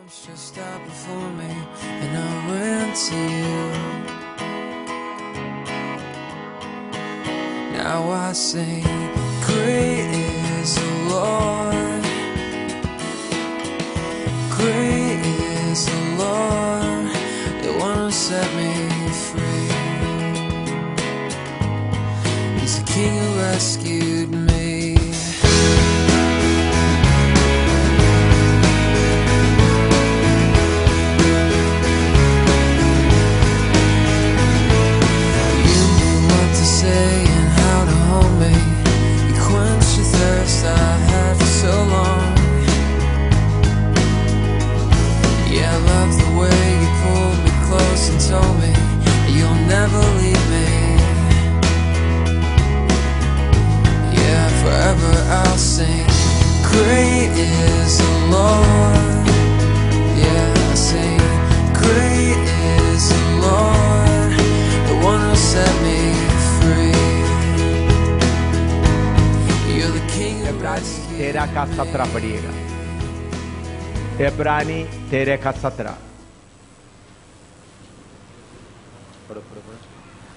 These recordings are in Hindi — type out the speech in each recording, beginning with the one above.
Just out before me, and I ran to you. Now I sing, great is the Lord, great is the Lord, the one who set me free. He's the King who rescued me. And how to hold me, you quench the thirst I had for so long. Yeah, I love the way you pulled me close and told me you'll never leave me. Yeah, forever I'll sing, great is the Lord. Yeah, I sing, great is the Lord, the one who set me. इब्रानी 13 का 17 पढ़िएगा। इब्रानी 13 का 17।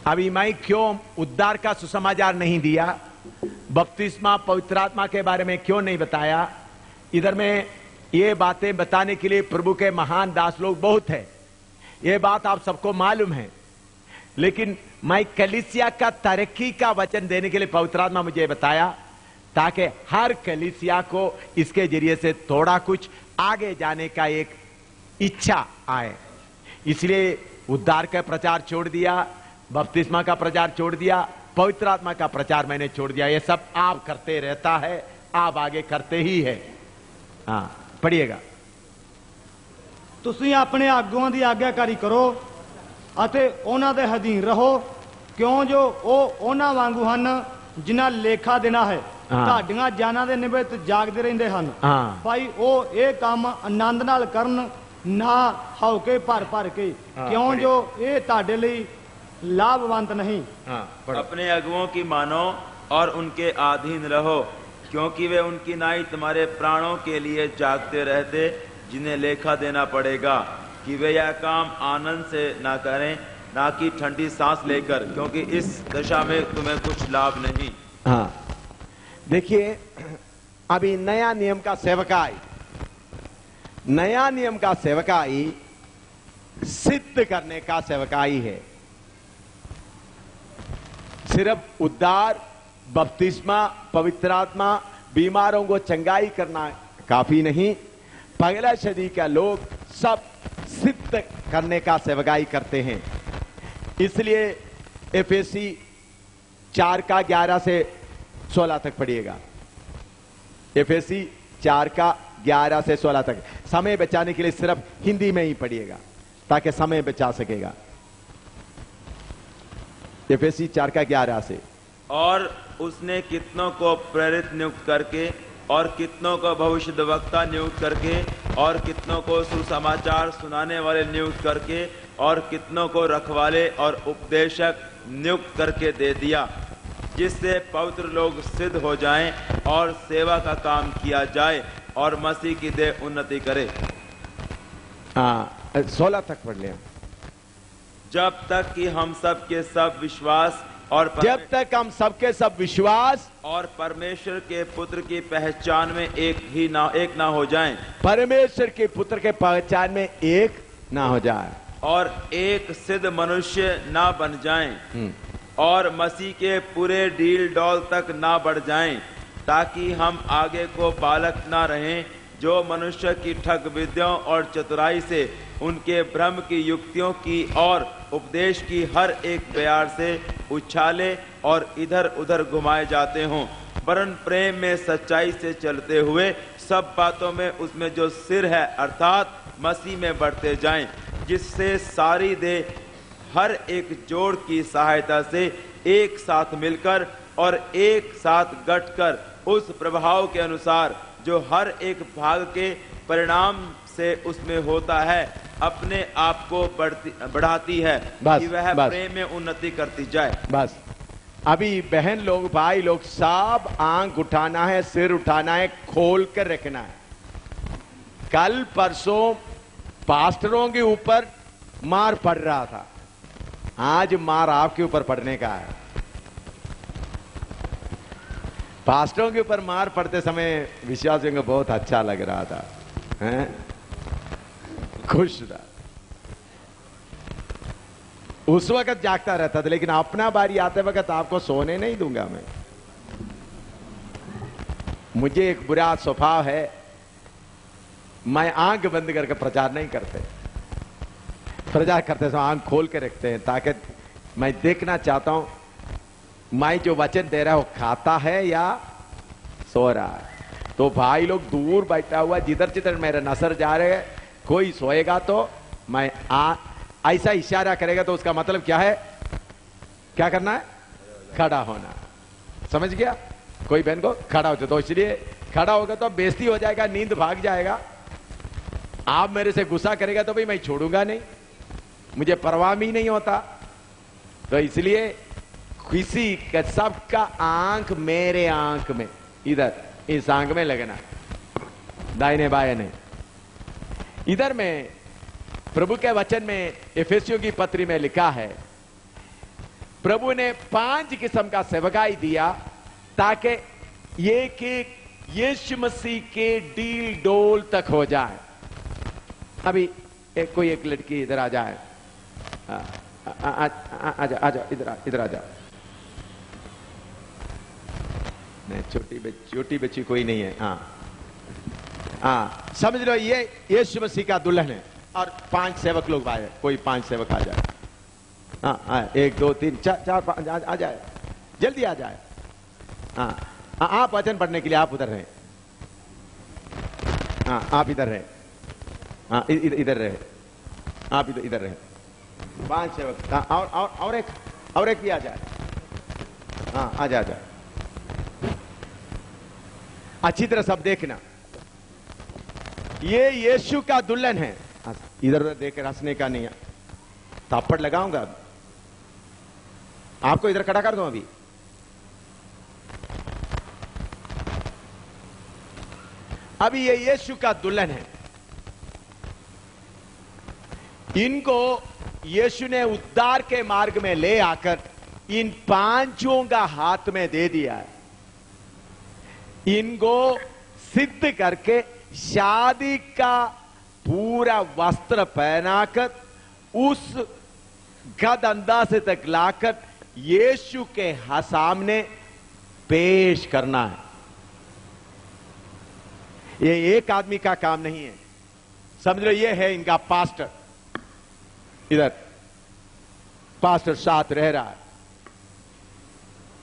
अभी मैं क्यों उद्धार का सुसमाचार नहीं दिया, बपतिस्मा पवित्र आत्मा के बारे में क्यों नहीं बताया? इधर में ये बातें बताने के लिए प्रभु के महान दास लोग बहुत हैं, ये बात आप सबको मालूम है। लेकिन मैं कलीसिया का तरक्की का वचन देने के लिए पवित्र आत्मा मुझे बताया, ताकि हर कलीसिया को इसके जरिए से थोड़ा कुछ आगे जाने का एक इच्छा आए। इसलिए उद्धार का प्रचार छोड़ दिया, बपतिस्मा का प्रचार छोड़ दिया, पवित्र आत्मा का प्रचार मैंने छोड़ दिया। ये सब आप करते रहता है, आप आगे करते ही है। हाँ, पढ़िएगा। तुसीं अपने आगुआं दी आज्ञाकारी करो अते उन्हां दे अधीन रहो, क्यों जो ਉਹ ਉਹਨਾਂ ਵਾਂਗੂ ਹਨ जिन्हां लेखा देना है। ਤੁਹਾਡੀਆਂ ਜਾਨਾਂ ਦੇ ਨਿਮਿਤ ਜਾਗਦੇ ਰਹਿੰਦੇ ਹਨ। ਭਾਈ ਉਹ ਇਹ ਕੰਮ ਆਨੰਦ ਨਾਲ ਕਰਨ, ਨਾ ਹੋ ਕੇ ਭਰ ਭਰ ਕੇ, क्यों जो ਇਹ ਤੁਹਾਡੇ ਲਈ लाभवंत नहीं। अपने अगुओं की मानो और उनके अधीन रहो, क्योंकि वे उनकी नाई तुम्हारे प्राणों के लिए जागते रहते, जिन्हें लेखा देना पड़ेगा कि वे यह काम आनंद से ना करें, ना कि ठंडी सांस लेकर, क्योंकि इस दशा में तुम्हें कुछ लाभ नहीं। हाँ, देखिए, अभी नया नियम का सेवकाई, नया नियम का सेवकाई सिद्ध करने का सेवकाई है। सिर्फ उद्धार, बपतिस्मा, पवित्र आत्मा, बीमारों को चंगाई करना काफी नहीं। पहला सदी का लोग सब सिद्ध करने का सेवकाई करते हैं। इसलिए एफएसी 4 का 11 से 16 तक पढ़िएगा। एफएसी 4 का 11 से 16 तक। समय बचाने के लिए सिर्फ हिंदी में ही पढ़िएगा, ताकि समय बचा सकेगा। एफएसी 4 का 11 से। और उसने कितनों को प्रेरित नियुक्त करके, और कितनों को भविष्यद्वक्ता नियुक्त करके, और कितनों को सुसमाचार सुनाने वाले नियुक्त करके, और कितनों को रखवाले और उपदेशक नियुक्त करके दे दिया, जिससे पवित्र लोग सिद्ध हो जाएं और सेवा का काम किया जाए और मसीह की देह उन्नति करे। 16 तक पढ़ लें। जब तक कि हम सब के सब विश्वास और जब तक हम सबके सब विश्वास और परमेश्वर के पुत्र की पहचान में एक ना हो जाएं, परमेश्वर के पुत्र के पहचान में एक ना हो जाए, और एक सिद्ध मनुष्य ना बन जाएं, और मसीह के पूरे डील डॉल तक ना बढ़ जाएं, ताकि हम आगे को बालक ना रहें, जो मनुष्य की ठग विद्याओं और चतुराई से, उनके भ्रम की युक्तियों की और उपदेश की हर एक बयार से उछाले और इधर उधर घुमाए जाते हों, वरन प्रेम में सच्चाई से चलते हुए सब बातों में उसमें जो सिर है अर्थात मसीह में बढ़ते जाएं, जिससे सारी देह हर एक जोड़ की सहायता से एक साथ मिलकर और एक साथ गठकर उस प्रभाव के अनुसार जो हर एक भाग के परिणाम से उसमें होता है, अपने आप को बढ़ाती है, कि वह प्रेम में उन्नति करती जाए। बस अभी बहन लोग, भाई लोग, सब आंख उठाना है, सिर उठाना है, खोल कर रखना है। कल परसों पास्टरों के ऊपर मार पड़ रहा था, आज मार आपके ऊपर पड़ने का है। पास्टरों के ऊपर मार पड़ते समय विश्वासियों को बहुत अच्छा लग रहा था, हैं? खुश था, उस वक्त जागता रहता था, लेकिन अपना बारी आते वक्त आपको सोने नहीं दूंगा मैं। मुझे एक बुरा स्वभाव है, मैं आंख बंद करके प्रचार नहीं करते। प्रचार करते समय आंख खोल के रखते हैं, ताकि मैं देखना चाहता हूं मैं जो वचन दे रहा हूं खाता है या सो रहा है। तो भाई लोग दूर बैठा हुआ, जिधर जिधर मेरे नजर जा रहे हैं, कोई सोएगा तो मैं ऐसा इशारा करेगा तो उसका मतलब क्या है, क्या करना है, खड़ा होना। समझ गया? कोई बहन को खड़ा होते, तो इसलिए खड़ा होगा तो बेइज्जती हो जाएगा, नींद भाग जाएगा। आप मेरे से गुस्सा करेगा तो भाई मैं छोड़ूंगा नहीं, मुझे परवाह भी नहीं होता। तो इसलिए किसी का, सबका आंख मेरे आंख में, इधर इस आंख में लगना, दाहिने बाएं नहीं। इधर में प्रभु के वचन में एफेसियों की पत्री में लिखा है, प्रभु ने 5 किस्म का सेवकाई दिया ताकि ये कि यीशु मसीह के डील डोल तक हो जाए। अभी कोई एक लड़की इधर आ जाए, आजा इधर आ जा। नहीं, छोटी बच्ची कोई नहीं है। हाँ, समझ लो ये यीशु मसीह का दुल्हन है और 5 सेवक लोग आए, कोई 5 सेवक आ जाए। हाँ, 1 2 3 4 5 आ जाए, जल्दी आ जाए। हाँ, आप वचन पढ़ने के लिए आप उधर रहे। हाँ, आप इधर रहे। हाँ, इधर रहे, आप इधर रहे। 5 सेवक। हाँ, और एक भी आ जाए। हाँ, आ जा। अच्छी तरह सब देखना, ये यीशु का दुल्हन है। इधर उधर देख हंसने का नहीं है, थप्पड़ लगाऊंगा। आपको इधर खड़ा कर दूं अभी। अभी ये यीशु का दुल्हन है, इनको यीशु ने उद्धार के मार्ग में ले आकर इन 5 का हाथ में दे दिया है। इनको सिद्ध करके शादी का पूरा वस्त्र पहनाकर उस गद अंदाजे तक लाकर यीशु के सामने पेश करना है। ये एक आदमी का काम नहीं है, समझ लो ये है इनका पास्टर। इधर पास्टर साथ रह रहा है,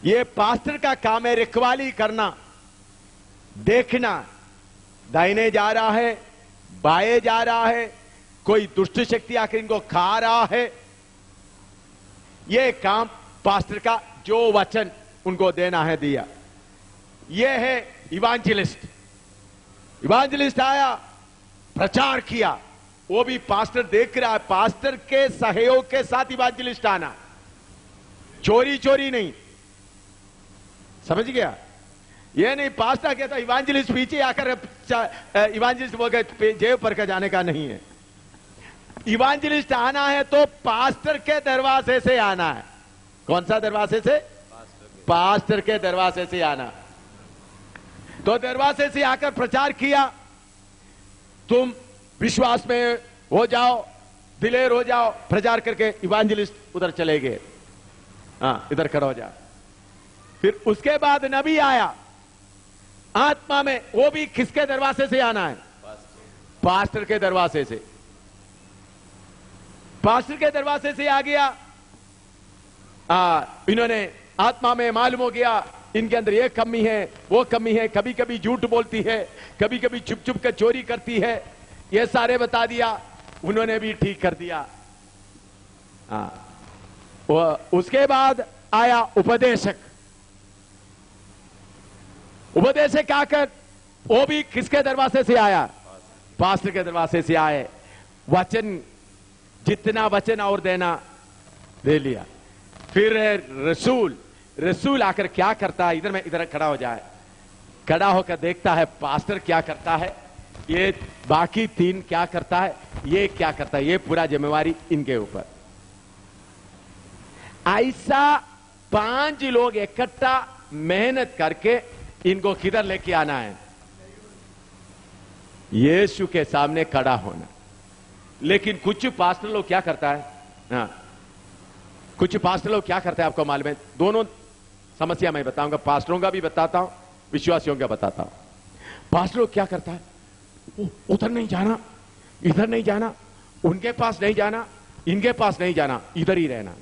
ये पास्टर का काम है रखवाली करना, देखना दाहिने जा रहा है, बाएं जा रहा है, कोई दुष्ट शक्ति आकर इनको खा रहा है। यह काम पास्टर का, जो वचन उनको देना है दिया। यह है इवांजलिस्ट। इवांजलिस्ट आया, प्रचार किया, वो भी पास्टर देख रहा है। पास्टर के सहयोग के साथ इवांजलिस्ट आना, चोरी नहीं। समझ गया? ये नहीं पास्टर कहता इवांजलिस्ट पीछे आकर इवांजलिस्ट बोल के जेब पर का जाने का नहीं है। इवांजलिस्ट आना है तो पास्टर के दरवाजे से आना है। कौन सा दरवाजे से? पास्टर के दरवाजे से आना। तो दरवाजे से आकर प्रचार किया, तुम विश्वास में हो जाओ, दिलेर हो जाओ, प्रचार करके इवांजलिस्ट उधर चले गए। हाँ, इधर खड़ा हो जा। फिर उसके बाद नबी आया आत्मा में, वो भी किसके दरवाजे से आना है? पास्टर के दरवाजे से। पास्टर के दरवाजे से आ गया। इन्होंने आत्मा में मालूम हो गया इनके अंदर ये कमी है, वो कमी है, कभी कभी झूठ बोलती है, कभी कभी चुप चुप कर चोरी करती है, ये सारे बता दिया। उन्होंने भी ठीक कर दिया। उसके बाद आया उपदेशक। उपदेशक आकर वो भी किसके दरवाजे से आया? पास्टर के दरवाजे से आए। वचन, जितना वचन और देना दे लिया। फिर रसूल आकर क्या करता है? इधर खड़ा हो जाए। खड़ा होकर देखता है पास्टर क्या करता है, ये बाकी 3 क्या करता है, ये क्या करता है, ये पूरा जिम्मेवारी इनके ऊपर। ऐसा 5 लोग इकट्ठा मेहनत करके इनको किधर लेके आना है, यीशु के सामने खड़ा होना। लेकिन कुछ पास्टर लोग क्या करता है, हाँ, कुछ पास्टर लोग क्या करते हैं आपको मालूम है? दोनों समस्या मैं बताऊंगा, पास्टरों का भी बताता हूं, विश्वासियों का बताता हूं। पास्टर लोग क्या करता है, उधर नहीं जाना, इधर नहीं जाना, उनके पास नहीं जाना, इनके पास नहीं जाना, इधर ही रहना।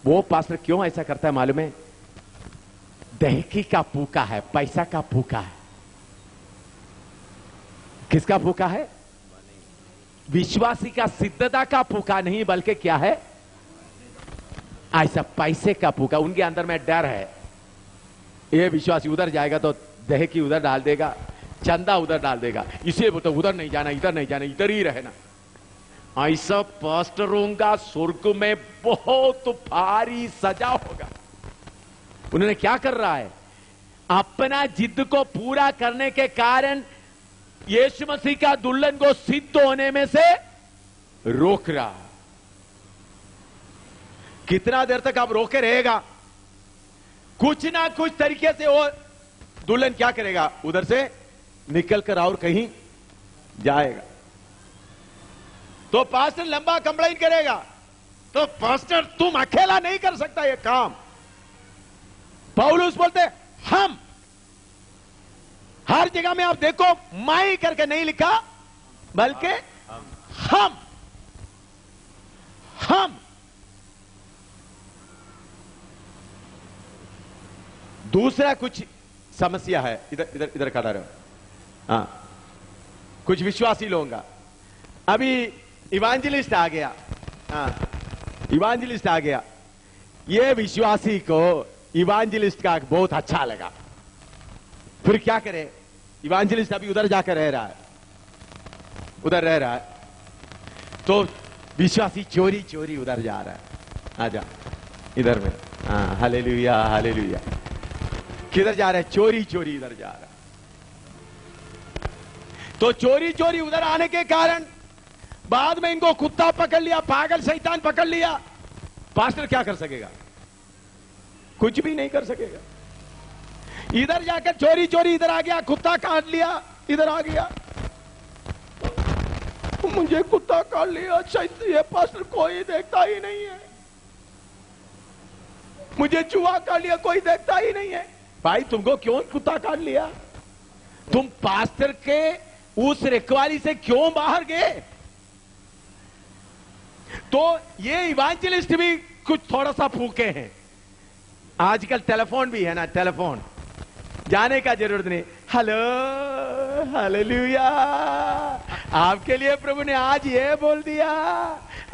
वो पास्टर क्यों ऐसा करता है मालूम है? दहकी का भूखा है, पैसा का भूखा है। किसका भूखा है? विश्वासी का सिद्धता का भूखा नहीं, बल्कि क्या है, ऐसा पैसे का भूखा। उनके अंदर में डर है, ये विश्वासी उधर जाएगा तो दहकी उधर डाल देगा, चंदा उधर डाल देगा, इसे तो उधर नहीं जाना, इधर नहीं जाना, इधर ही रहना। ऐसा पास्टरों का स्वर्ग में बहुत भारी सजा होगा। उन्होंने क्या कर रहा है, अपना जिद को पूरा करने के कारण यीशु मसीह का दुल्हन को सिद्ध होने में से रोक रहा है। कितना देर तक आप रोके रहेगा? कुछ ना कुछ तरीके से वो दुल्हन क्या करेगा, उधर से निकल कर और कहीं जाएगा। तो पास्टर लंबा कंप्लेन करेगा, तो पास्टर तुम अकेला नहीं कर सकता ये काम। पौलुस बोलते हम, हर जगह में आप देखो मैं करके नहीं लिखा, बल्कि हम। दूसरा कुछ समस्या है, इधर इधर इधर खड़ा रहो। हाँ, कुछ विश्वासी लोगों का, अभी इवांजलिस्ट आ गया, हाँ इवांजलिस्ट आ गया। ये विश्वासी को इवांजलिस्ट का बहुत अच्छा लगा, फिर क्या करे, इवांजलिस्ट अभी उधर जाकर रह रहा है, उधर रह रहा है, तो विश्वासी चोरी चोरी उधर जा रहा है। आजा इधर में, हाँ हालेलुया हालेलुया। किधर जा रहा है? चोरी चोरी इधर जा रहा है। तो चोरी चोरी उधर आने के कारण बाद में इनको कुत्ता पकड़ लिया, पागल शैतान पकड़ लिया। पास्टर क्या कर सकेगा? कुछ भी नहीं कर सकेगा। इधर जाकर चोरी चोरी इधर आ गया, कुत्ता काट लिया, इधर आ गया, मुझे कुत्ता काट लिया, ये पास्टर कोई देखता ही नहीं है, मुझे चूहा काट लिया, कोई देखता ही नहीं है। भाई तुमको क्यों कुत्ता काट लिया? तुम पास्टर के उस रखवाली से क्यों बाहर गए? तो ये इवांजलिस्ट भी कुछ थोड़ा सा फूके हैं। आजकल टेलीफोन भी है ना, टेलीफोन जाने का जरूरत नहीं। हेलो हालेलुया, आपके लिए प्रभु ने आज ये बोल दिया,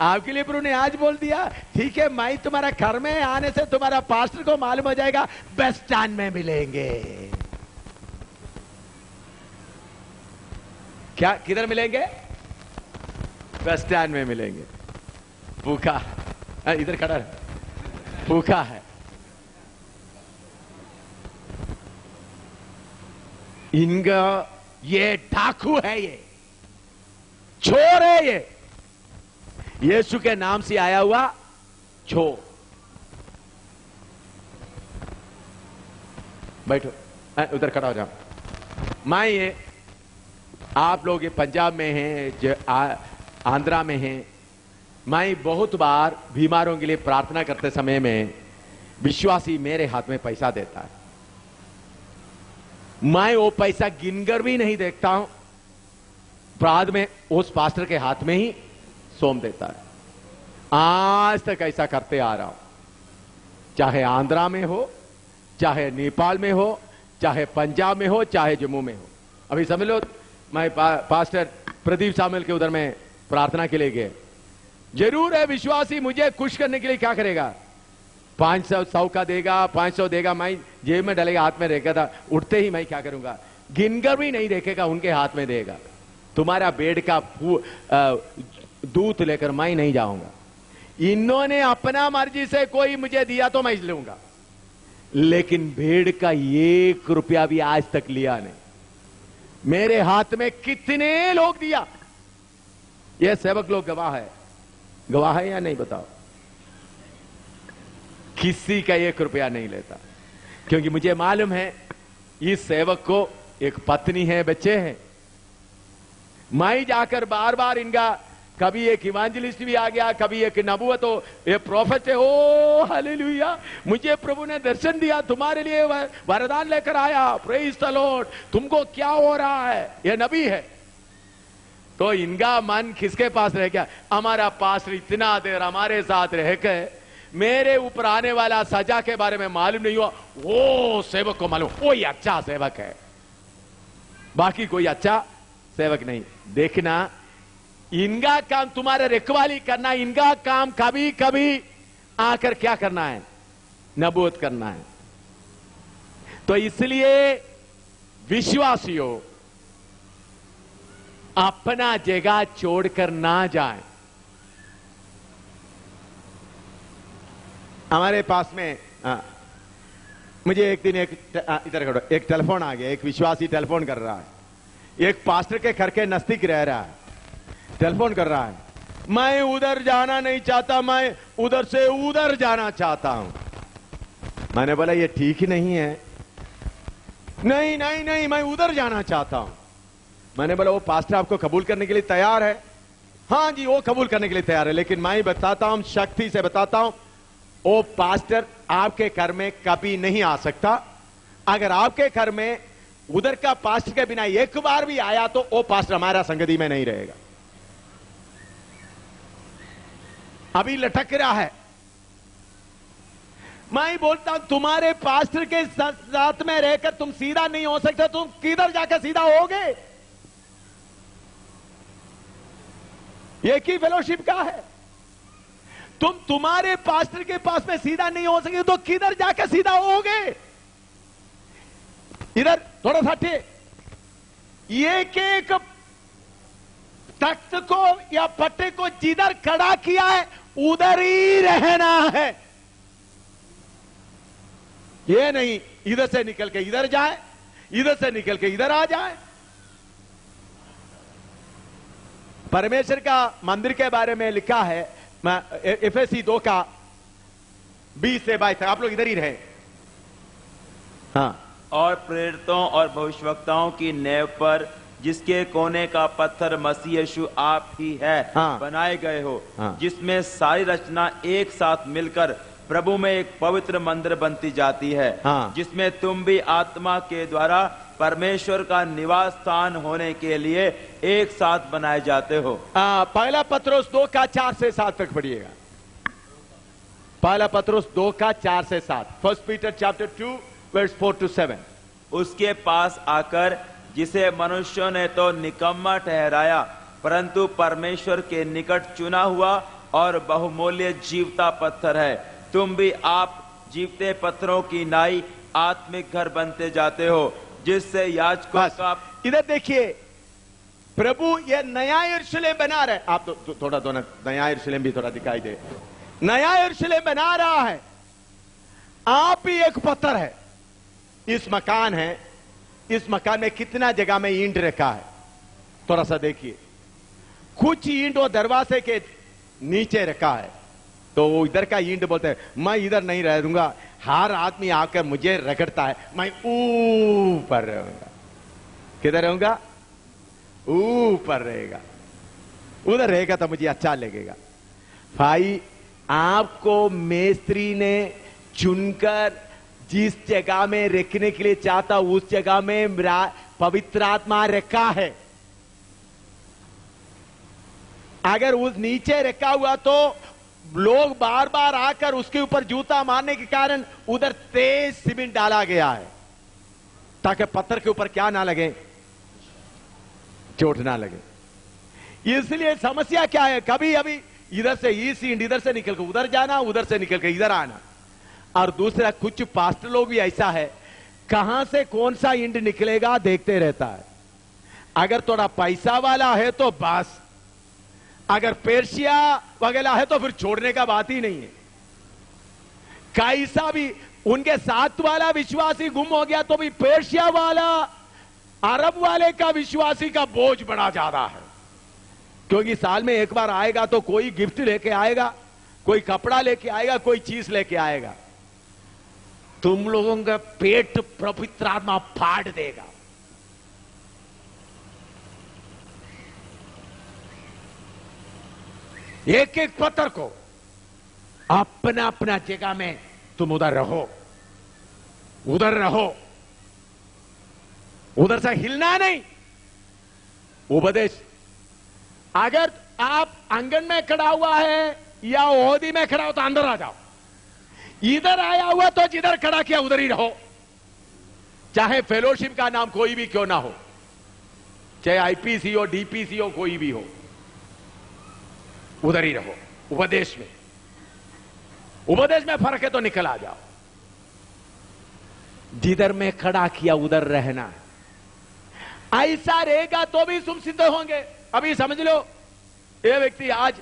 आपके लिए प्रभु ने आज बोल दिया। ठीक है, मैं तुम्हारा घर में आने से तुम्हारा पास्टर को मालूम हो जाएगा, बस स्टैंड में मिलेंगे। क्या, किधर मिलेंगे? बस स्टैंड में मिलेंगे। भूखा, इधर खड़ा है, भूखा है। इनका ये डाकू है, ये चोर है, ये यीशु के नाम से आया हुआ चोर। बैठो, उधर खड़ा हो जाओ। मैं ये आप लोग ये पंजाब में हैं, आंध्रा में हैं, मैं बहुत बार बीमारों के लिए प्रार्थना करते समय में विश्वासी मेरे हाथ में पैसा देता है, मैं वो पैसा गिनकर भी नहीं देखता हूं, बाद में उस पास्टर के हाथ में ही सौंप देता है। आज तक ऐसा करते आ रहा हूं, चाहे आंध्रा में हो, चाहे नेपाल में हो, चाहे पंजाब में हो, चाहे जम्मू में हो। अभी समझ लो, मैं पास्टर प्रदीप सामेल के उधर में प्रार्थना के लिए गए। जरूर है विश्वासी मुझे खुश करने के लिए क्या करेगा, 500 का देगा, 500 देगा, मैं जेब में डालेगा, हाथ में रेखा था, उठते ही मैं क्या करूंगा, गिनकर भी नहीं देखेगा, उनके हाथ में देगा। तुम्हारा बेड का दूध लेकर मैं नहीं जाऊंगा, इन्होंने अपना मर्जी से कोई मुझे दिया तो मैं लूंगा, लेकिन भेड़ का 1 रुपया भी आज तक लिया नहीं। मेरे हाथ में कितने लोग दिया, ये सेवक लोग गवाह है या नहीं बताओ? किसी का 1 रुपया नहीं लेता, क्योंकि मुझे मालूम है इस सेवक को एक पत्नी है, बच्चे हैं। मैं जाकर बार बार इनका, कभी एक इवांजलिस्ट भी आ गया, कभी एक नबूवत हो, ये प्रॉफिट है, ओ हालेलुया, मुझे प्रभु ने दर्शन दिया, तुम्हारे लिए वरदान लेकर आया, प्रेज द लॉर्ड, तुमको क्या हो रहा है, ये नबी है। तो इनका मन किसके पास रह गया? हमारा पास्टर इतना देर हमारे साथ रहकर मेरे ऊपर आने वाला सजा के बारे में मालूम नहीं हुआ, वो सेवक को मालूम, कोई अच्छा सेवक है, बाकी कोई अच्छा सेवक नहीं। देखना, इनका काम तुम्हारा रखवाली करना, इनका काम कभी कभी आकर क्या करना है? नबूवत करना है। तो इसलिए विश्वासियों अपना जगह छोड़कर ना जाएं। हमारे पास में मुझे एक दिन इधर खड़ो, एक टेलीफोन आ गया, एक विश्वासी टेलीफोन कर रहा है, एक पास्टर के घर के नजदीक रह रहा है, टेलीफोन कर रहा है, मैं उधर जाना नहीं चाहता, मैं उधर से उधर जाना चाहता हूं। मैंने बोला ये ठीक ही नहीं है। नहीं नहीं नहीं, मैं उधर जाना चाहता हूं। मैंने बोला वो पास्टर आपको कबूल करने के लिए तैयार है? हाँ जी, वो कबूल करने के लिए तैयार है, लेकिन मैं बताता हूं, शक्ति से बताता हूं, वो पास्टर आपके घर में कभी नहीं आ सकता। अगर आपके घर में उधर का पास्टर के बिना एक बार भी आया तो वो पास्टर हमारा संगति में नहीं रहेगा। अभी लटक रहा है। मैं बोलता हूं तुम्हारे पास्टर के साथ में रहकर तुम सीधा नहीं हो सकते, तुम किधर जाकर सीधा होगे? एक ही फेलोशिप का है। तुम तुम्हारे पास्टर के पास में सीधा नहीं हो सके तो किधर जाकर सीधा होगे? इधर थोड़ा सा एक एक तख्त को या पट्टे को जिधर खड़ा किया है उधर ही रहना है। ये नहीं इधर से निकल के इधर जाए, इधर से निकल के इधर आ जाए। परमेश्वर का मंदिर के बारे में लिखा है एफएसी 2 का 20 से 22 तक। आप लोग इधर ही रहे। हाँ। और प्रेरितों और भविष्यवक्ताओं की नेव पर जिसके कोने का पत्थर मसीह यीशु आप ही है, हाँ। बनाए गए हो, हाँ। जिसमें सारी रचना एक साथ मिलकर प्रभु में एक पवित्र मंदिर बनती जाती है, हाँ। जिसमें तुम भी आत्मा के द्वारा परमेश्वर का निवास स्थान होने के लिए एक साथ बनाए जाते हो। पहला पत्रोस 2 का 4 से 7 तक पढ़िएगा। पहला पत्रोस 2 का 4 से 7। First Peter chapter 2 verse 4 to 7। उसके पास आकर जिसे मनुष्यों ने तो निकम्मा ठहराया, परंतु परमेश्वर के निकट चुना हुआ और बहुमूल्य जीवता पत्थर है। तुम भी आप जीवते पत्थरों की नाई आत्मिक घर बनते जाते हो, जिससे याजकों का। इधर देखिए, प्रभु ये नया यरूशलेम बना रहे। आप तो थोड़ा दोनों नया यरूशलेम भी थोड़ा दिखाई दे। नया यरूशलेम बना रहा है, आप ही एक पत्थर है। इस मकान है, इस मकान में कितना जगह में ईंट रखा है, थोड़ा सा देखिए। कुछ ईंट वो दरवाजे के नीचे रखा है, तो वो इधर का ईंट बोलते हैं मैं इधर नहीं रह दूंगा, हर आदमी आकर मुझे रगड़ता है, मैं ऊपर रहूंगा। किधर रहूंगा? ऊपर रहेगा। उधर रहेगा तो मुझे अच्छा लगेगा। भाई, आपको मेस्त्री ने चुनकर जिस जगह में रखने के लिए चाहता उस जगह में पवित्र आत्मा रखा है। अगर उस नीचे रखा हुआ तो लोग बार बार आकर उसके ऊपर जूता मारने के कारण उधर तेज सीमेंट डाला गया है, ताकि पत्थर के ऊपर क्या ना लगे, चोट ना लगे। इसलिए समस्या क्या है, कभी अभी इधर से इस ईंट इधर से निकल कर उधर जाना, उधर से निकल कर इधर आना। और दूसरा, कुछ पास्टर लोग भी ऐसा है, कहां से कौन सा ईंट निकलेगा देखते रहता है। अगर थोड़ा पैसा वाला है तो बस, अगर पेर्शिया वगैरह है तो फिर छोड़ने का बात ही नहीं है। कैसा भी उनके साथ वाला विश्वासी गुम हो गया तो भी पेर्शिया वाला, अरब वाले का विश्वासी का बोझ बड़ा ज्यादा है। क्योंकि साल में एक बार आएगा तो कोई गिफ्ट लेके आएगा, कोई कपड़ा लेके आएगा, कोई चीज लेके आएगा। तुम लोगों का पेट पवित्र आत्मा फाड़ देगा। एक एक पत्थर को अपना अपना जगह में तुम उधर रहो, उधर रहो, उधर से हिलना नहीं। उपदेश, अगर आप आंगन में खड़ा हुआ है या ओहदी में खड़ा हो तो अंदर आ जाओ। इधर आया हुआ तो जिधर खड़ा किया उधर ही रहो, चाहे फेलोशिप का नाम कोई भी क्यों ना हो, चाहे आईपीसी हो, डीपीसी हो, कोई भी हो, उधर ही रहो। उपदेश में फर्क है तो निकल आ जाओ। जिधर में खड़ा किया उधर रहना है। ऐसा रहेगा तो भी तुम सिद्ध होंगे। अभी समझ लो, ये व्यक्ति आज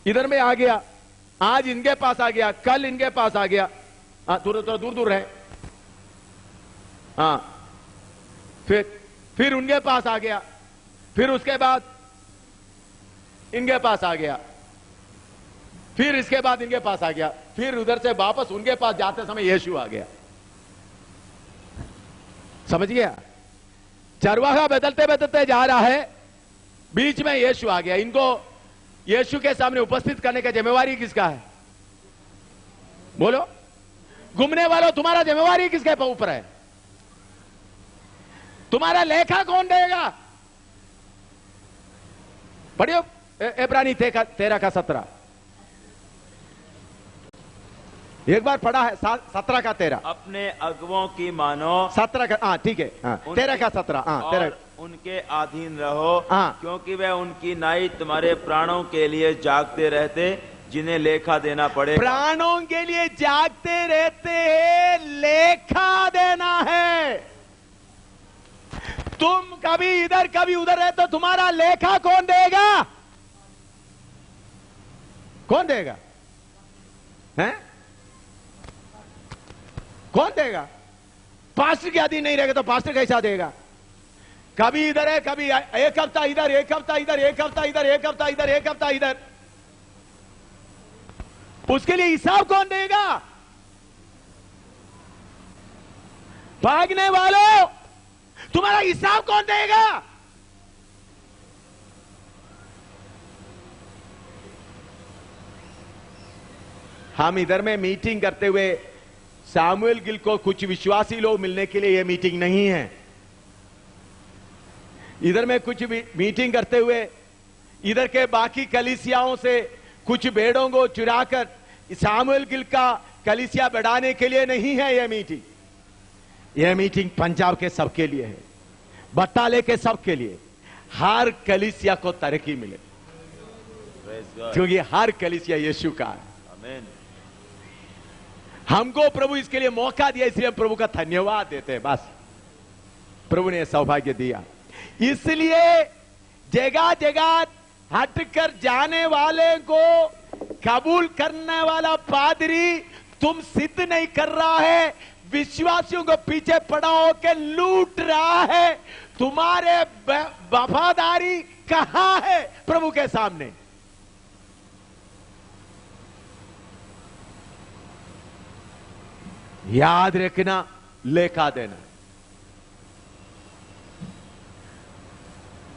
इधर में आ गया, आज इनके पास आ गया, कल इनके पास आ गया, थोड़ा दूर दूर रहे, फिर उनके पास आ गया, फिर उसके बाद इनके पास आ गया, फिर इसके बाद इनके पास आ गया, फिर उधर से वापस उनके पास जाते समय यीशु आ गया। समझ गया? चरवाहा बदलते बदलते जा रहा है, बीच में यीशु आ गया। इनको यीशु के सामने उपस्थित करने का जिम्मेवारी किसका है? बोलो, घूमने वालों, तुम्हारा जिम्मेवारी किसके ऊपर है? तुम्हारा लेखा कौन देगा? पढ़ियो इब्रानी 13:17। एक बार पढ़ा है 17:13। अपने अगुओं की मानो। 17 का, हाँ ठीक है, 13:17। हाँ 13। उनके अधीन रहो, क्योंकि वह उनकी नाई तुम्हारे प्राणों के लिए जागते रहते, जिन्हें लेखा देना पड़े। प्राणों के लिए जागते रहते हैं, लेखा देना है। तुम कभी इधर कभी उधर रहे तो तुम्हारा लेखा कौन देगा? कौन देगा? हैं? कौन देगा? पास्टर के अधीन नहीं रहेगा तो पास्टर कैसा देगा? कभी इधर है, कभी एक हफ्ता इधर, एक हफ्ता इधर, एक हफ्ता इधर, एक हफ्ता इधर, एक हफ्ता इधर, उसके लिए हिसाब कौन देगा? भागने वालों, तुम्हारा हिसाब कौन देगा? हम इधर में मीटिंग करते हुए सामुएल गिल को कुछ विश्वासी लोग मिलने के लिए यह मीटिंग नहीं है। इधर में कुछ भी मीटिंग करते हुए इधर के बाकी कलीसियाओं से कुछ भेड़ों को चुराकर सामुएल गिल का कलीसिया बढ़ाने के लिए नहीं है यह मीटिंग। यह मीटिंग पंजाब के सबके लिए है, बटाले के सबके लिए, हर कलीसिया को तरक्की मिले, क्योंकि हर कलीसिया यीशु का है। आमीन। हमको प्रभु इसके लिए मौका दिया, इसलिए हम प्रभु का धन्यवाद देते हैं। बस प्रभु ने सौभाग्य दिया। इसलिए जगह जगह हटकर जाने वाले को कबूल करने वाला पादरी तुम सिद्ध नहीं कर रहा है, विश्वासियों को पीछे पड़ा होकर लूट रहा है। तुम्हारे वफादारी कहां है प्रभु के सामने? याद रखना, लेखा देना।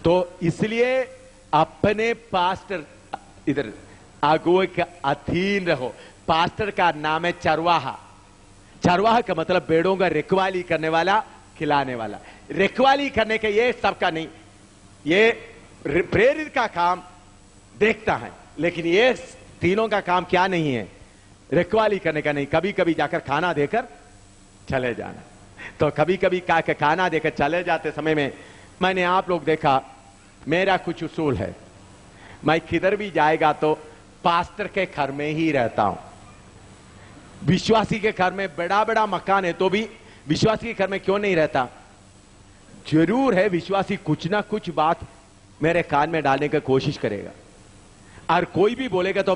तो इसलिए अपने पास्टर, इधर अगुवे के अधीन रहो। पास्टर का नाम है चरवाहा। चरवाहा का मतलब भेड़ों का रखवाली करने वाला, खिलाने वाला। रखवाली करने के ये सबका नहीं, ये प्रेरित का काम देखता है, लेकिन ये तीनों का काम क्या नहीं है? रखवाली करने का नहीं। कभी कभी जाकर खाना देकर चले जाना। तो कभी कभी खाना देकर चले जाते समय में मैंने आप लोग देखा, मेरा कुछ उसूल है, मैं किधर भी जाएगा तो पास्टर के घर में ही रहता हूं। विश्वासी के घर में बड़ा बड़ा मकान है तो भी विश्वासी के घर में क्यों नहीं रहता? जरूर है विश्वासी कुछ ना कुछ बात मेरे कान में डालने की कोशिश करेगा, और कोई भी बोलेगा तो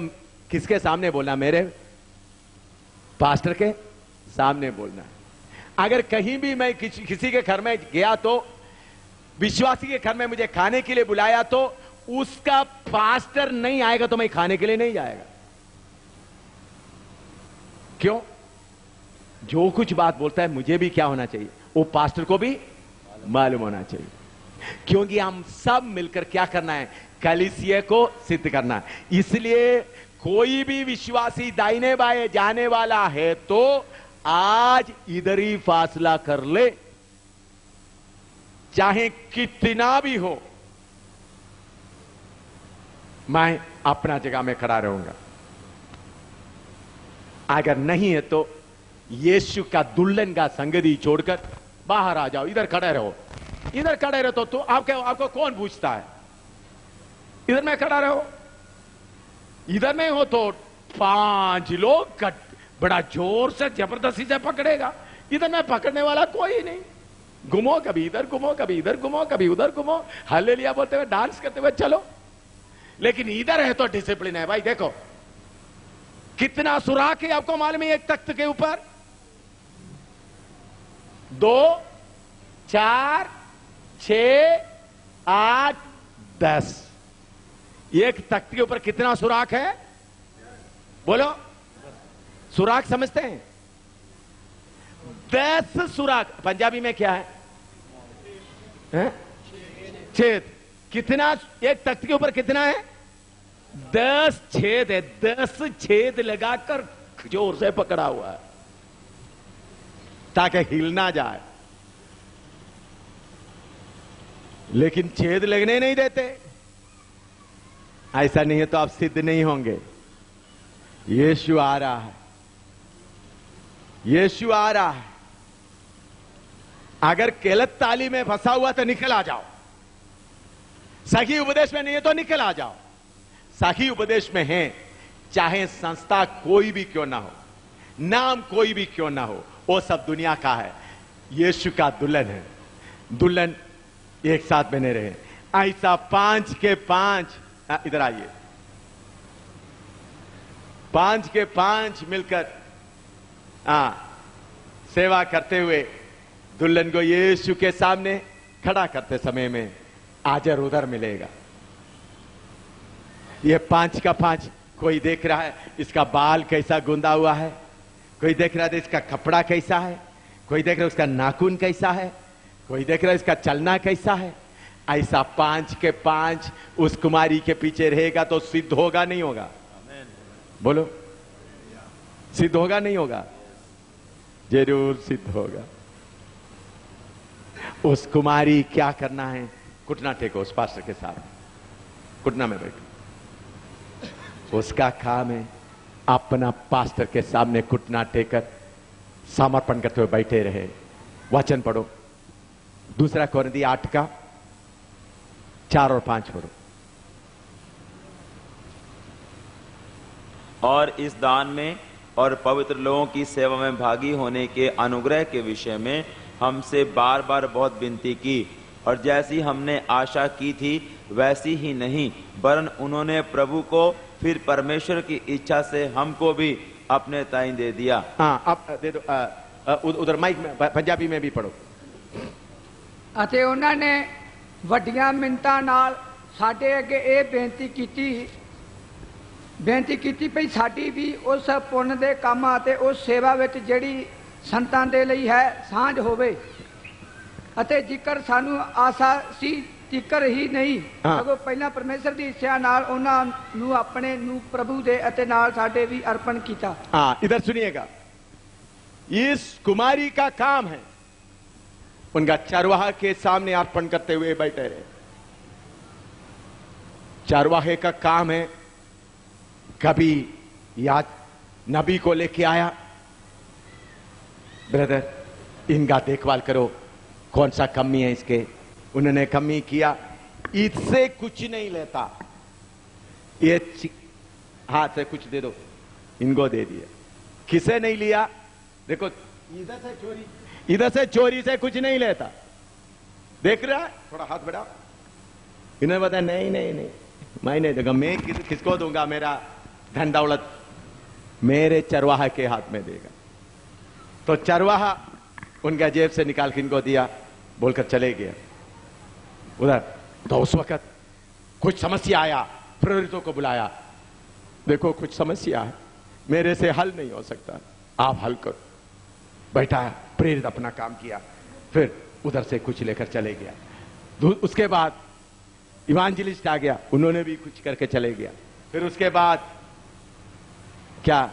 किसके सामने बोलना? मेरे पास्टर के सामने बोलना है। अगर कहीं भी मैं किसी के घर में गया तो विश्वासी के घर में मुझे खाने के लिए बुलाया तो उसका पास्टर नहीं आएगा तो मैं खाने के लिए नहीं जाएगा। क्यों? जो कुछ बात बोलता है मुझे भी क्या होना चाहिए, वो पास्टर को भी मालूम होना चाहिए। क्योंकि हम सब मिलकर क्या करना है, कलीसिया को सिद्ध करना है। इसलिए कोई भी विश्वासी दाहिने बाएं जाने वाला है तो आज इधर ही फासला कर ले, चाहे कितना भी हो। मैं अपना जगह में खड़ा रहूंगा। अगर नहीं है तो यीशु का दुल्हन का संगति छोड़कर बाहर आ जाओ, इधर खड़े रहो। इधर खड़े रहो तो आपको कौन पूछता है? इधर में खड़ा रहो। इधर में हो तो 5 लोग बड़ा जोर से जबरदस्ती से पकड़ेगा। इधर में पकड़ने वाला कोई नहीं। घुमो, कभी इधर घुमो, कभी इधर घुमो, कभी उधर घुमो, हालेलुया बोलते हुए, डांस करते हुए चलो। लेकिन इधर है तो डिसिप्लिन है। भाई देखो कितना सुराख है, आपको मालूम है? एक तख्त के ऊपर 2, 4, 6, 8, 10। एक तख्त के ऊपर कितना सुराख है? बोलो, सुराख समझते हैं? 10 सुराख। पंजाबी में क्या है? छेद। कितना एक तख्त के ऊपर कितना है? 10 छेद है। 10 छेद लगाकर जोर से पकड़ा हुआ है ताकि हिल ना जाए। लेकिन छेद लगने नहीं देते। ऐसा नहीं है तो आप सिद्ध नहीं होंगे। यीशु आ रहा है, यीशु आ रहा है। अगर गलत ताली में फंसा हुआ तो निकल आ जाओ। सही उपदेश में नहीं है तो निकल आ जाओ। सही उपदेश में है, चाहे संस्था कोई भी क्यों ना हो, नाम कोई भी क्यों ना हो, वो सब दुनिया का है। यीशु का दुल्हन है। दुल्हन एक साथ बने रहे। ऐसा 5 के 5, इधर आइए, 5 के 5 मिलकर सेवा करते हुए दुल्हन को यीशु के सामने खड़ा करते समय में आजर उधर मिलेगा। ये 5 का 5 कोई देख रहा है इसका बाल कैसा गुंदा हुआ है, कोई देख रहा है इसका कपड़ा कैसा है, कोई देख रहा है उसका नाखून कैसा है, कोई देख रहा है इसका चलना कैसा है। ऐसा 5 के 5 उस कुमारी के पीछे रहेगा तो सिद्ध होगा नहीं होगा? बोलो, सिद्ध होगा नहीं होगा? जरूर सिद्ध होगा। उस कुमारी क्या करना है? घुटना टेको उस पास्टर के साथ, घुटना में बैठो। उसका काम है अपना पास्टर के सामने घुटना टेकर समर्पण करते हुए बैठे रहे। वचन पढ़ो, 2 कोरिन्थी 8 का 4 और 5 पढ़ो। और इस दान में और पवित्र लोगों की सेवा में भागी होने के अनुग्रह के विषय में हमसे बार बार बहुत विनती की, और जैसी हमने आशा की थी वैसी ही नहीं, वरन उन्होंने प्रभु को फिर परमेश्वर की इच्छा से हमको भी अपने ताई दे दिया। हाँ, अब दे दो। उधर माइक में पंजाबी में भी पढ़ो। ਅਤੇ ਉਹਨਾਂ ਨੇ ਵੱਡੀਆਂ ਮਿੰਤਾਂ ਨਾਲ ਸਾਡੇ ਅੱਗੇ ਇਹ ਬੇਨਤੀ ਕੀਤੀ ਭਈ ਸਾਡੀ ਵੀ ਉਸ ਪੁੰਨ ਦੇ ਕੰਮ ਅਤੇ ਉਸ ਸੇਵਾ ਵਿੱਚ ਜਿਹੜੀ ਸੰਤਾਂ ਦੇ ਲਈ ਹੈ ਸਾਂਝ ਹੋਵੇ, ਅਤੇ ਜ਼ਿਕਰ ਸਾਨੂੰ ਆਸਾ ਸੀ ਜ਼ਿਕਰ ਹੀ ਨਹੀਂ ਸਗੋਂ ਪਹਿਲਾਂ ਪਰਮੇਸ਼ਰ ਦੀ ਇੱਛਾ ਨਾਲ ਉਹਨਾਂ ਨੂੰ ਆਪਣੇ ਨੂੰ ਪ੍ਰਭੂ ਦੇ ਅਤੇ ਨਾਲ ਸਾਡੇ ਵੀ ਅਰਪਣ ਕੀਤਾ। हाँ, इधर सुनिएगा। इस कुमारी का काम है उनका चरवाहा के सामने अर्पण करते हुए बैठे रहे। चरवाहे का काम है, कभी याद नबी को लेके आया, ब्रदर इनका देखभाल करो, कौन सा कमी है इसके, उन्होंने कमी किया, इससे कुछ नहीं लेता, ये हाथ से कुछ दे दो, इनको दे दिया। किसे नहीं लिया? देखो इधर से चोरी से कुछ नहीं लेता। देख रहा है? थोड़ा हाथ बढ़ाओ। इन्होंने बताया नहीं नहीं नहीं, मैं नहीं दूंगा। मैं किसको दूंगा? मेरा धन दौलत मेरे चरवाहा के हाथ में देगा। तो चरवाहा उनका जेब से निकाल के इनको दिया, बोलकर चले गया उधर। तो उस वक्त कुछ समस्या आया, प्रेरितों को बुलाया, देखो कुछ समस्या है, मेरे से हल नहीं हो सकता, आप हल करो। बैठा, प्रेरित अपना काम किया, फिर उधर से कुछ लेकर चले गया। उसके बाद इवांजलिस्ट आ गया, उन्होंने भी कुछ करके चले गया। फिर उसके बाद क्या,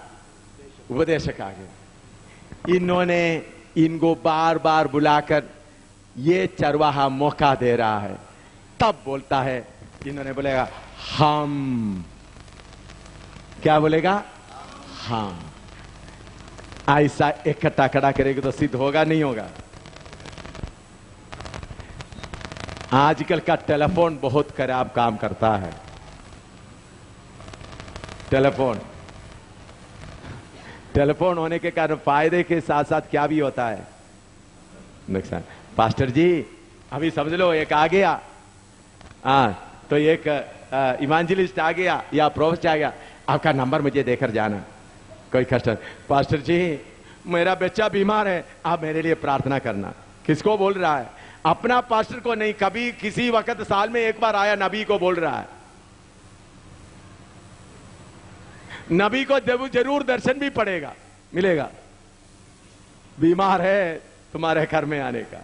उपदेशक आ गया। इन्होंने इनको बार बार बुलाकर ये चरवाहा मौका दे रहा है, तब बोलता है, इन्होंने बोलेगा हम, क्या बोलेगा, हम। ऐसा इकट्ठा खड़ा करेगा तो सिद्ध होगा नहीं होगा? आजकल का टेलीफोन बहुत खराब काम करता है। टेलीफोन होने के कारण फायदे के साथ साथ क्या भी होता है, नुकसान। पास्टर जी अभी समझ लो एक आ गया, तो एक इवांजलिस्ट आ गया या प्रोफेसर आ गया, आपका नंबर मुझे देकर जाना। कोई कस्टमर, पास्टर जी मेरा बच्चा बीमार है, आप मेरे लिए प्रार्थना करना। किसको बोल रहा है? अपना पास्टर को नहीं, कभी किसी वक्त साल में एक बार आया नबी को बोल रहा है। नबी को जरूर दर्शन भी पड़ेगा, मिलेगा। बीमार है तुम्हारे घर में आने का,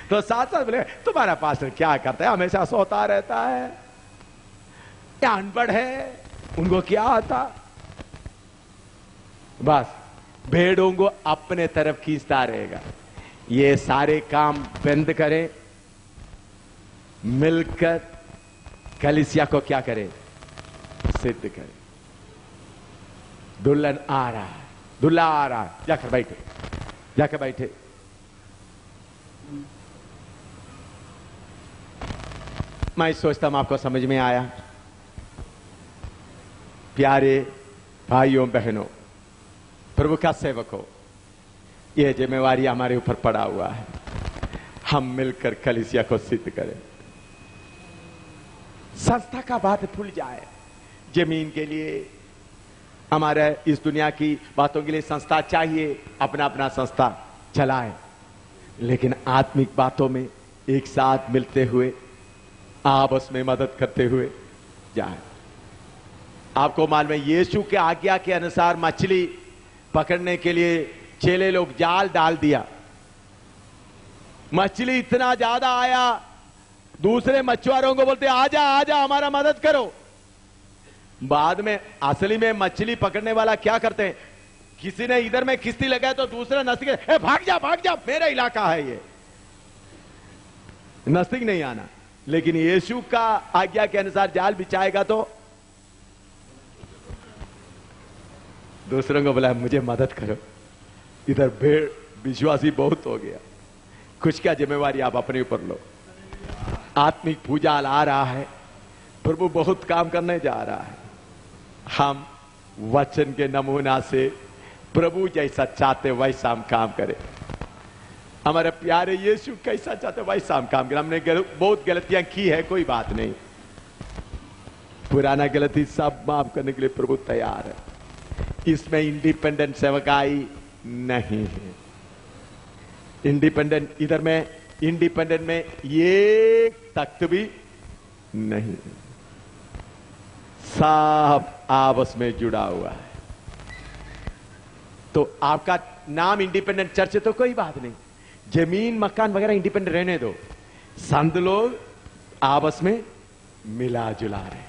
तो साथ साथ बोले तुम्हारा पास्टर क्या करता है, हमेशा सोता रहता है, क्या अनपढ़ है, उनको क्या आता। बस भेड़ों को अपने तरफ खींचता रहेगा। ये सारे काम बंद करें, मिलकर कलीसिया को क्या करें, सिद्ध करें। दुल्हन आ रहा है, दुल्हा आ रहा है, जाकर बैठे, जाकर बैठे। मैं सोचता हूं आपको समझ में आया। प्यारे भाइयों बहनों, प्रभु का सेवकों, यह जिम्मेवारी हमारे ऊपर पड़ा हुआ है। हम मिलकर कलीसिया को सिद्ध करें। संस्था का बात भूल जाए। जमीन के लिए, हमारे इस दुनिया की बातों के लिए संस्था चाहिए, अपना अपना संस्था चलाए, लेकिन आत्मिक बातों में एक साथ मिलते हुए, आपस में मदद करते हुए जाए। आपको मालूम है, यीशु के आज्ञा के अनुसार मछली पकड़ने के लिए चेले लोग जाल डाल दिया। मछली इतना ज्यादा आया, दूसरे मछुआरों को बोलते आजा आजा हमारा मदद करो। बाद में असली में मछली पकड़ने वाला क्या करते हैं, किसी ने इधर में किस्ती लगाए तो दूसरा नस्तिक, भाग जा मेरा इलाका है ये, नस्तिक नहीं आना। लेकिन यीशु का आज्ञा के अनुसार जाल बिछाएगा तो दूसरों को बोला मुझे मदद करो। इधर भेड़ विश्वासी बहुत हो गया। कुछ क्या जिम्मेवारी आप अपने ऊपर लो। आत्मिक पूजा आ रहा है, प्रभु बहुत काम करने जा रहा है। हम वचन के नमूना से प्रभु जैसा चाहते वैसा हम काम करें। हमारे प्यारे यीशु कैसा चाहते वैसा हम काम करें। हमने बहुत गलतियां की है, कोई बात नहीं, पुराना गलती सब माफ करने के लिए प्रभु तैयार है। इसमें इंडिपेंडेंट सेवकाई नहीं है। इंडिपेंडेंट इधर में, इंडिपेंडेंट में ये तख्त भी नहीं, सब आपस में जुड़ा हुआ है। तो आपका नाम इंडिपेंडेंट चर्च है तो कोई बात नहीं, जमीन मकान वगैरह इंडिपेंडेंट रहने दो। संत लोग आपस में मिला जुला रहे।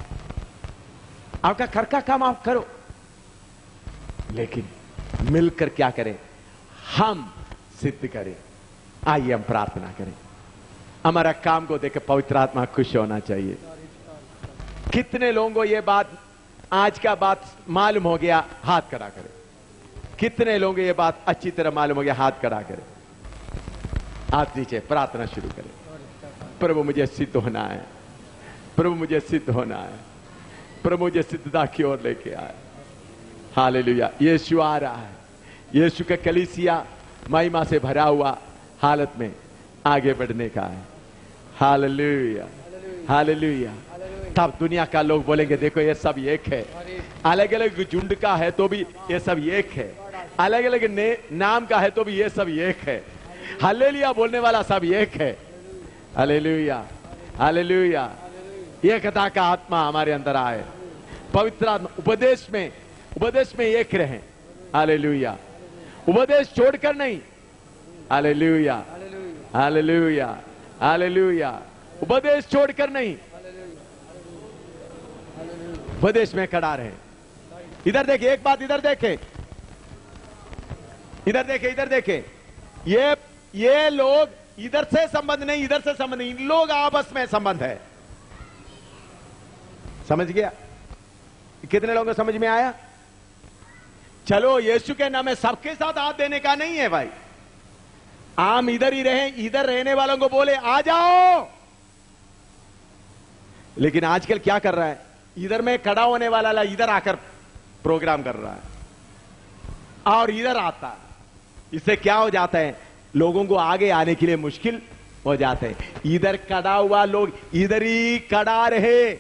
आपका घर का काम आप करो, लेकिन मिलकर क्या करें, हम सिद्ध करें। आइए हम प्रार्थना करें। हमारा काम को देकर पवित्र आत्मा खुश होना चाहिए। कितने लोगों को यह बात, आज का बात मालूम हो गया, हाथ खड़ा करें। कितने लोगों को यह बात अच्छी तरह मालूम हो गया, हाथ खड़ा करें। हाथ नीचे, प्रार्थना शुरू करें। प्रभु मुझे सिद्ध होना है, प्रभु मुझे सिद्ध होना है, प्रभु मुझे सिद्धता की ओर लेके आए। हालेलुया। यीशु आ रहा है। यीशु का कलीसिया महिमा से भरा हुआ हालत में आगे बढ़ने का है। Hallelujah, hallelujah. तब दुनिया का लोग बोलेंगे देखो ये सब एक है। अलग अलग झुंड का है तो भी ये सब एक है, अलग अलग नाम का है तो भी ये सब एक है। हालेलुया बोलने वाला सब एक है। Hallelujah, hallelujah. एकता का आत्मा हमारे अंदर आए, पवित्र आत्मा, उपदेश में एक रहें। हालेलुया। उपदेश छोड़कर नहीं। Hallelujah, hallelujah, hallelujah. उपदेश छोड़कर नहीं, उपदेश में खड़ा रहे। इधर देखे, एक बात इधर देखे, इधर देखे। ये लोग इधर से संबंध नहीं, इधर से संबंध नहीं, इन लोग आपस में संबंध है। समझ गया? कितने लोगों को समझ में आया? चलो, यीशु के नाम में सबके साथ हाथ देने का नहीं है भाई। हम इधर ही रहें, इधर रहने वालों को बोले आ जाओ। लेकिन आजकल क्या कर रहा है, इधर में खड़ा होने वाला इधर आकर प्रोग्राम कर रहा है और इधर आता है। इससे क्या हो जाता है, लोगों को आगे आने के लिए मुश्किल हो जाते हैं। इधर खड़ा हुआ लोग इधर ही खड़ा रहे,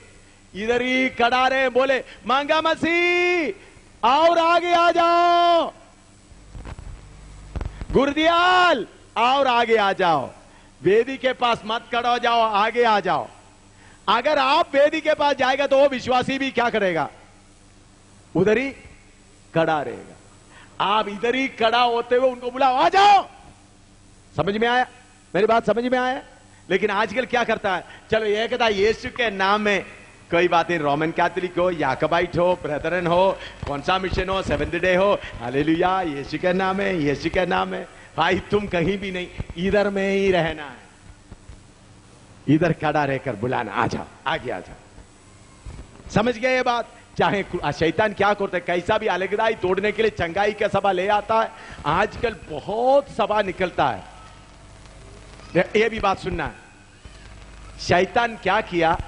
इधर ही खड़ा रहे, बोले मांगा मसीह और आगे आ जाओ, गुरदियाल और आगे आ जाओ, वेदी के पास मत खड़ा हो जाओ, आगे आ जाओ। अगर आप वेदी के पास जाएगा तो वो विश्वासी भी क्या करेगा, उधर ही खड़ा रहेगा। आप इधर ही खड़ा होते हुए उनको बुलाओ आ जाओ। समझ में आया? मेरी बात समझ में आया? लेकिन आजकल क्या करता है, चलो ये कहता है यीशु के नाम में कोई बात नहीं, रोमन कैथोलिक हो, याकबाइट हो, ब्रदरन हो, कौन सा मिशन हो, सेवेंथ डे हो, हालेलुया, यीशु के नाम है, यीशु के नाम है। भाई तुम कहीं भी नहीं, इधर में ही रहना है, इधर खड़ा रहकर बुलाना, आ जाओ, आगे आ जाओ। समझ गए ये बात? चाहे शैतान क्या करता है, कैसा भी अलगदाई तोड़ने के लिए चंगाई का सभा ले आता है। आजकल बहुत सभा निकलता है। ये भी बात सुनना है, शैतान क्या किया,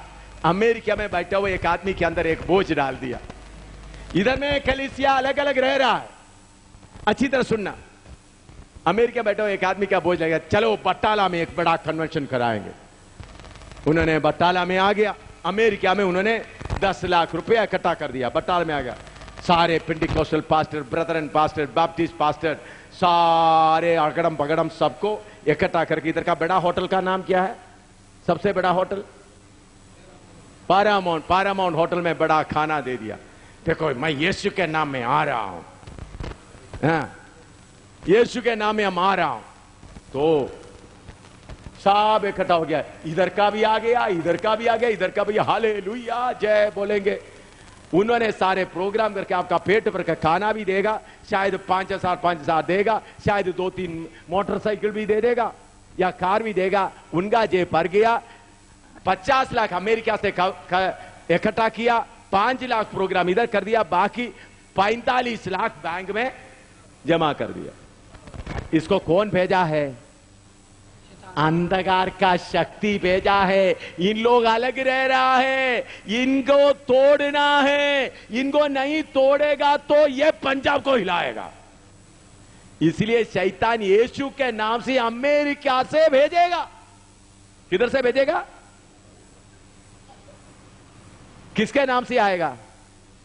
अमेरिका में बैठा हुआ एक आदमी के अंदर एक बोझ डाल दिया। इधर में कलीसिया अलग अलग रह रहा है। अच्छी तरह सुनना, अमेरिका बैठा हुआ एक आदमी का बोझ लगेगा, चलो बटाला में एक बड़ा कन्वेंशन कराएंगे। उन्होंने बटाला में आ गया, अमेरिका में उन्होंने 10 लाख रुपया इकट्ठा कर दिया। बटाला में आ गया, सारे Pentecostal pastor, Brethren pastor, Baptist pastor, सारे अगड़म बगड़म सबको इकट्ठा करके, इधर का बड़ा होटल का नाम क्या है, सबसे बड़ा होटल पैरामाउंट होटल में बड़ा खाना दे दिया। देखो मैं यीशु के नाम में आ रहा हूं, यीशु के नाम में हम आ रहा हूं। तो सब इकट्ठा हो गया, इधर का भी आ गया, इधर का भी आ गया, इधर का भी, हालेलुया जय बोलेंगे। उन्होंने सारे प्रोग्राम करके आपका पेट भर का खाना भी देगा, शायद 5,000 देगा, शायद 2-3 मोटरसाइकिल भी दे देगा या कार भी देगा। उनका जेब भर गया। 50 लाख अमेरिका से इकट्ठा किया, 5 लाख प्रोग्राम इधर कर दिया, बाकी 45 लाख बैंक में जमा कर दिया। इसको कौन भेजा है? अंधकार का शक्ति भेजा है। इन लोग अलग रह रहा है, इनको तोड़ना है, इनको नहीं तोड़ेगा तो ये पंजाब को हिलाएगा। इसलिए शैतान यीशु के नाम से अमेरिका से भेजेगा। किधर से भेजेगा? किसके नाम से आएगा?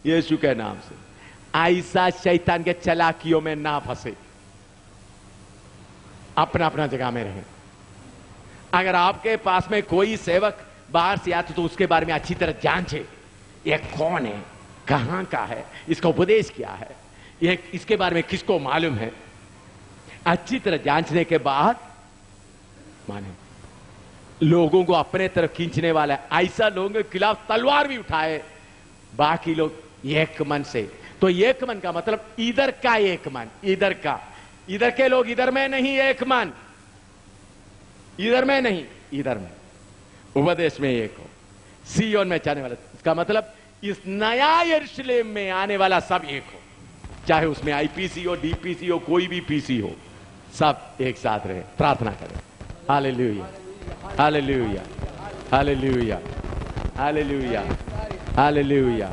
यीशु के नाम से। ऐसा शैतान के चालाकियों में ना फंसे, अपना अपना जगह में रहे। अगर आपके पास में कोई सेवक बाहर से आता तो उसके बारे में अच्छी तरह जांचे, ये कौन है, कहां का है, इसका उपदेश क्या है, ये इसके बारे में किसको मालूम है। अच्छी तरह जांचने के बाद माने लोगों को अपने तरफ खींचने वाला है। ऐसा लोगों के खिलाफ तलवार भी उठाए, बाकी लोग एक मन से। तो एक मन का मतलब इधर का एक मन, इधर का, इधर के लोग इधर में नहीं एक मन, इधर में नहीं, इधर में, उपदेश में एक हो, सियोन में जाने वाला। इसका मतलब इस नया यरूशलेम में आने वाला सब एक हो, चाहे उसमें आईपीसी हो, डीपीसी हो, कोई भी पीसी हो, सब एक साथ रहे। प्रार्थना करें। Hallelujah, hallelujah, hallelujah, hallelujah, hallelujah,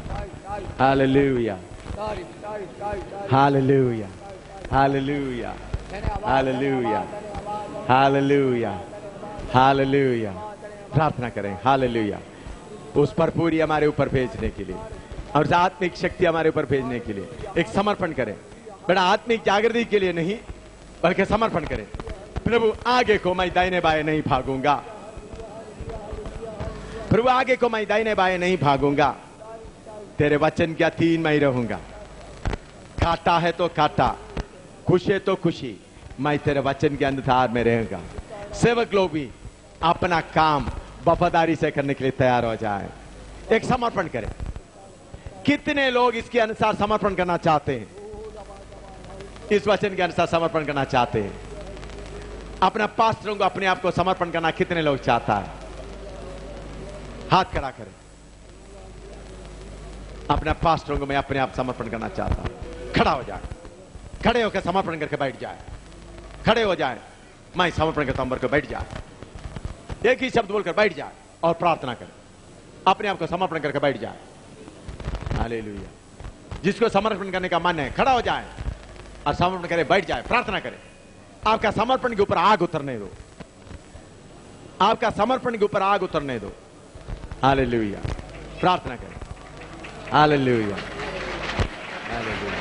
hallelujah, hallelujah, hallelujah, hallelujah, hallelujah, hallelujah. प्रार्थना करें। हालेलुया। उस पर पूरी हमारे ऊपर भेजने के लिए और आत्मिक शक्ति हमारे ऊपर भेजने के लिए एक समर्पण करें। बड़ा आत्मिक जागृति के लिए नहीं, बल्कि समर्पण करें। प्रभु आगे को मैं दाहिने बाएं नहीं भागूंगा, प्रभु आगे को मैं दाहिने बाएं नहीं भागूंगा, तेरे वचन के अधीन मैं रहूंगा। काटा है तो काटा, खुशी है तो खुशी, मैं तेरे वचन के अंधकार में रहूंगा। सेवक लोग भी अपना काम वफादारी से करने के लिए तैयार हो जाए, एक समर्पण करें। कितने लोग इसके अनुसार समर्पण करना चाहते हैं? इस वचन के अनुसार समर्पण करना चाहते हैं? अपना पास्टरों को, अपने आप को समर्पण करना कितने लोग चाहता है? हाथ खड़ा करें। अपना पास्टरों को मैं अपने आप समर्पण करना चाहता हूं। खड़ा हो जाए, खड़े होकर समर्पण करके बैठ जाए। खड़े हो जाए, मैं समर्पण करता हूं, बैठ जाए। एक ही शब्द बोलकर बैठ जाए और प्रार्थना करें। अपने आप को समर्पण करके बैठ जाए। हालेलुया। जिसको समर्पण करने का मन है खड़ा हो जाए और समर्पण करे, बैठ जाए, प्रार्थना करें। आपका समर्पण के ऊपर आग उतरने दो, आपका समर्पण के ऊपर आग उतरने दो। हालेलुया। प्रार्थना करें। Hallelujah, hallelujah,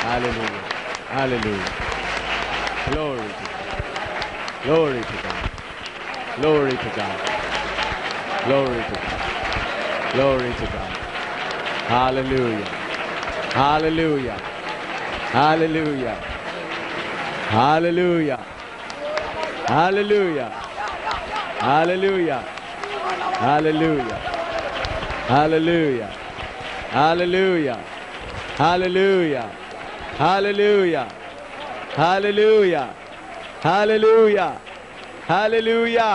hallelujah, hallelujah. Glory to God, glory to God, glory to God, glory to God, glory to God. Hallelujah, hallelujah, hallelujah, hallelujah, hallelujah, hallelujah, hallelujah, hallelujah, hallelujah, hallelujah, hallelujah, hallelujah, hallelujah, hallelujah.